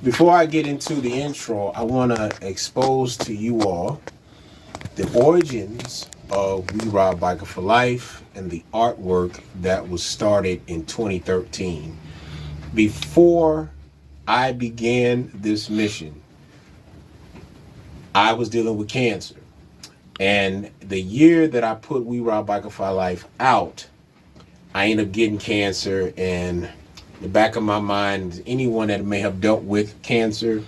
Before I get into the intro, I want to expose to you all the origins of We Ride Biker for Life and the artwork that was started in 2013. Before I began this mission, I was dealing with cancer. And the year that I put We Ride Biker for Life out, I ended up getting cancer. And in the back of my mind, anyone that may have dealt with cancer,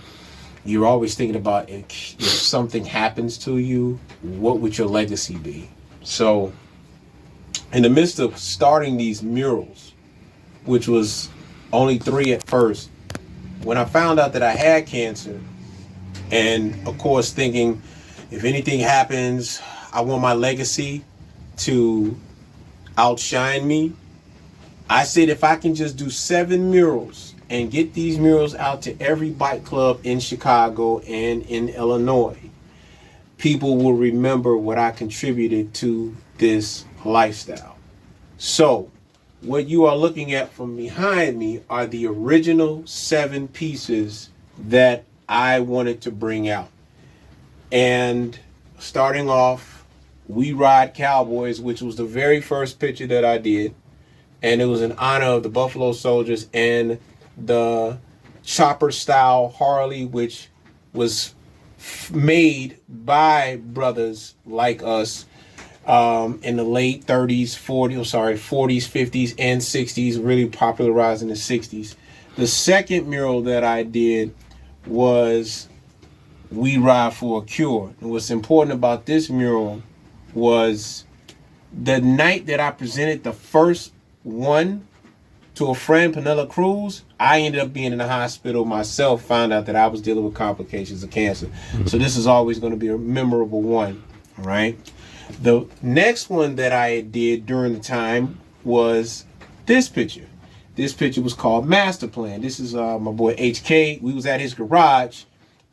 you're always thinking about if something happens to you, what would your legacy be? So in the midst of starting these murals, which was only 3 at first, when I found out that I had cancer, and of course thinking if anything happens, I want my legacy to outshine me, I said if I can just do 7 murals and get these murals out to every bike club in Chicago and in Illinois, people will remember what I contributed to this lifestyle. So what you are looking at from behind me are the original 7 pieces that I wanted to bring out. And starting off, We Ride Cowboys, which was the very first picture that I did. And it was in honor of the Buffalo Soldiers and the chopper style Harley, which was made by brothers like us in the late 30s, 40s, 50s, and 60s, really popularized in the 60s. The second mural that I did was We Ride for a Cure. And what's important about this mural was the night that I presented the first one to a friend, Panella Cruz, I ended up being in the hospital myself, found out that I was dealing with complications of cancer. So this is always going to be a memorable one, all right? The next one that I did during the time was this picture. This picture was called Master Plan. This is my boy HK. We was at his garage,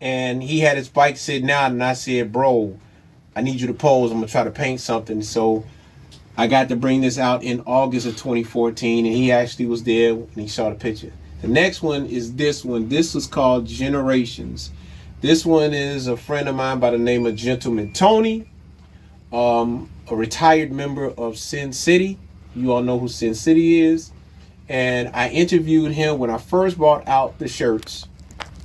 and he had his bike sitting out, and I said, bro, I need you to pose. I'm going to try to paint something. So I got to bring this out in August of 2014, and he actually was there and he saw the picture. The next one is this one. This is called Generations. This one is a friend of mine by the name of Gentleman Tony, a retired member of Sin City. You all know who Sin City is. And I interviewed him when I first brought out the shirts.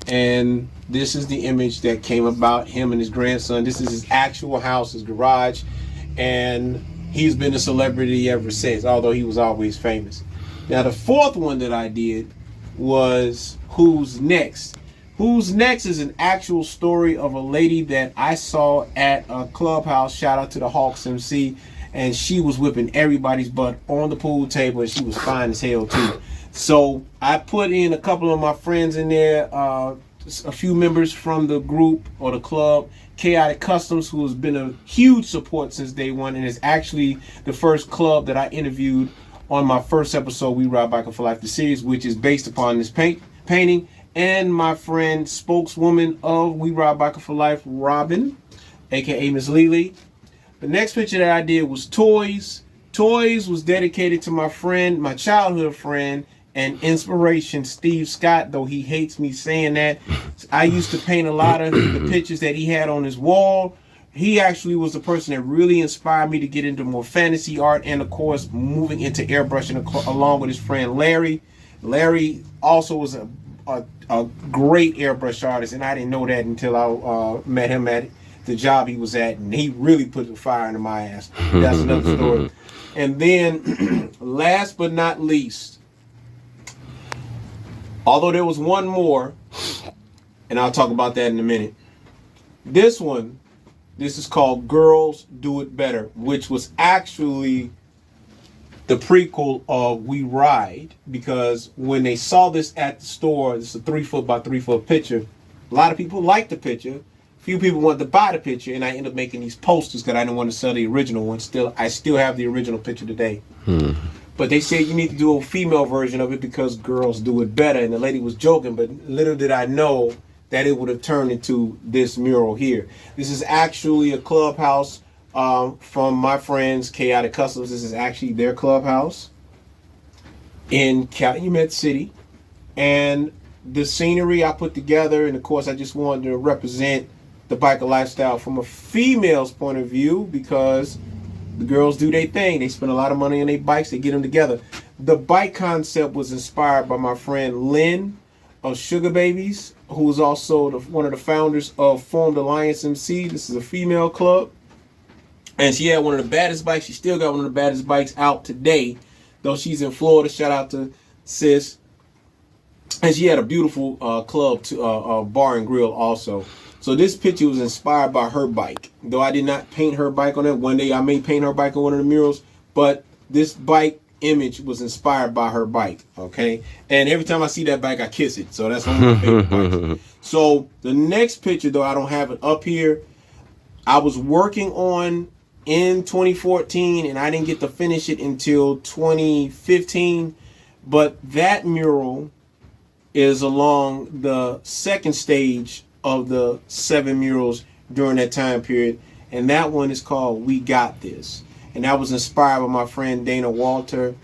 And this is the image that came about him and his grandson. This is his actual house, his garage. And he's been a celebrity ever since, although he was always famous. Now, the fourth one that I did was Who's Next? Who's Next is an actual story of a lady that I saw at a clubhouse. Shout out to the Hawks MC. And she was whipping everybody's butt on the pool table, and she was fine as hell too. So I put in a couple of my friends in there, a few members from the group or the club, Chaotic Customs, who has been a huge support since day one, and is actually the first club that I interviewed on my first episode, We Ride Biker for Life, the series, which is based upon this painting, and my friend, spokeswoman of We Ride Biker for Life, Robin, aka Miss Lily. The next picture that I did was Toys. Toys was dedicated to my friend, my childhood friend, and inspiration, Steve Scott, though he hates me saying that. I used to paint a lot of the pictures that he had on his wall. He actually was the person that really inspired me to get into more fantasy art, and of course moving into airbrushing along with his friend Larry. Larry also was a great airbrush artist, and I didn't know that until I met him at the job he was at, and he really put the fire into my ass. That's another story. And then last but not least, although there was one more, and I'll talk about that in a minute. This is called Girls Do It Better, which was actually the prequel of We Ride, because when they saw this at the store, this is a 3 foot by 3 foot picture, a lot of people liked the picture. Few people wanted to buy the picture, and I ended up making these posters because I didn't want to sell the original one. I still have the original picture today. But they said you need to do a female version of it because girls do it better. And the lady was joking, but little did I know that it would have turned into this mural here. This is actually a clubhouse from my friends, Chaotic Customs. This is actually their clubhouse in Calumet City. And the scenery I put together, and of course I just wanted to represent the biker lifestyle from a female's point of view, because the girls do their thing. They spend a lot of money on their bikes. They get them together. The bike concept was inspired by my friend Lynn of Sugar Babies, who is also one of the founders of Formed Alliance MC. This is a female club. And she had one of the baddest bikes. She still got one of the baddest bikes out today, though she's in Florida. Shout out to sis. And she had a beautiful club, bar and grill also. So this picture was inspired by her bike. Though I did not paint her bike on it. One day I may paint her bike on one of the murals. But this bike image was inspired by her bike. Okay. And every time I see that bike, I kiss it. So that's one of my favorite bikes. So the next picture, though, I don't have it up here. I was working on in 2014, and I didn't get to finish it until 2015. But that mural is along the second stage of the 7 murals during that time period, and that one is called We Got This, and that was inspired by my friend Dana Walter,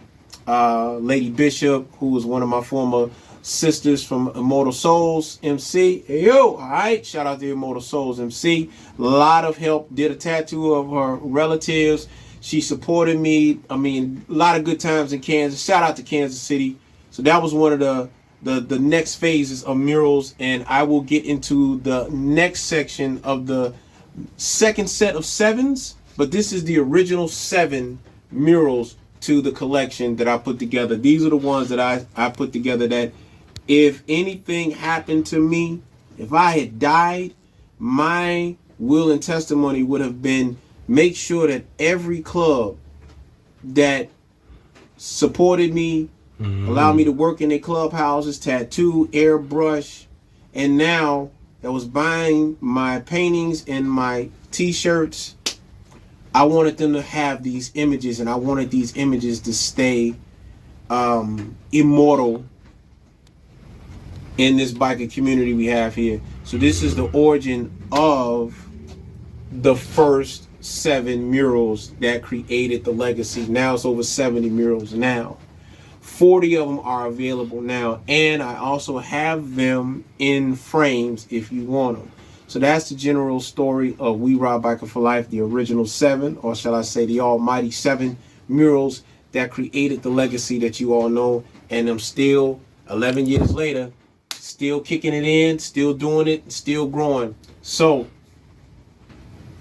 Lady Bishop, who was one of my former sisters from Immortal Souls MC. Hey, yo, all right, shout out to Immortal Souls MC. A lot of help, did a tattoo of her relatives. She supported me. I mean, a lot of good times in Kansas. Shout out to Kansas City. So that was one of the next phases of murals, and I will get into the next section of the second set of 7s, but this is the original 7 murals to the collection that I put together. These are the ones that I put together that if anything happened to me, if I had died, my will and testimony would have been make sure that every club that supported me, allowed me to work in their clubhouses, tattoo, airbrush, and now that was buying my paintings and my t-shirts, I wanted them to have these images, and I wanted these images to stay immortal in this biker community we have here. So this is the origin of the first 7 murals that created the legacy. Now it's over 70 murals now. 40 of them are available now, and I also have them in frames if you want them. So that's the general story of We Ride Biker for Life, the original 7, or shall I say the almighty 7 murals that created the legacy that you all know. And I'm still, 11 years later, still kicking it in, still doing it, still growing. So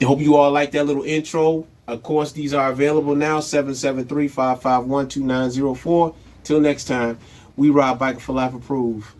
I hope you all like that little intro. Of course, these are available now, 773-551-2904. Till next time, We Ride Biker for Life approve.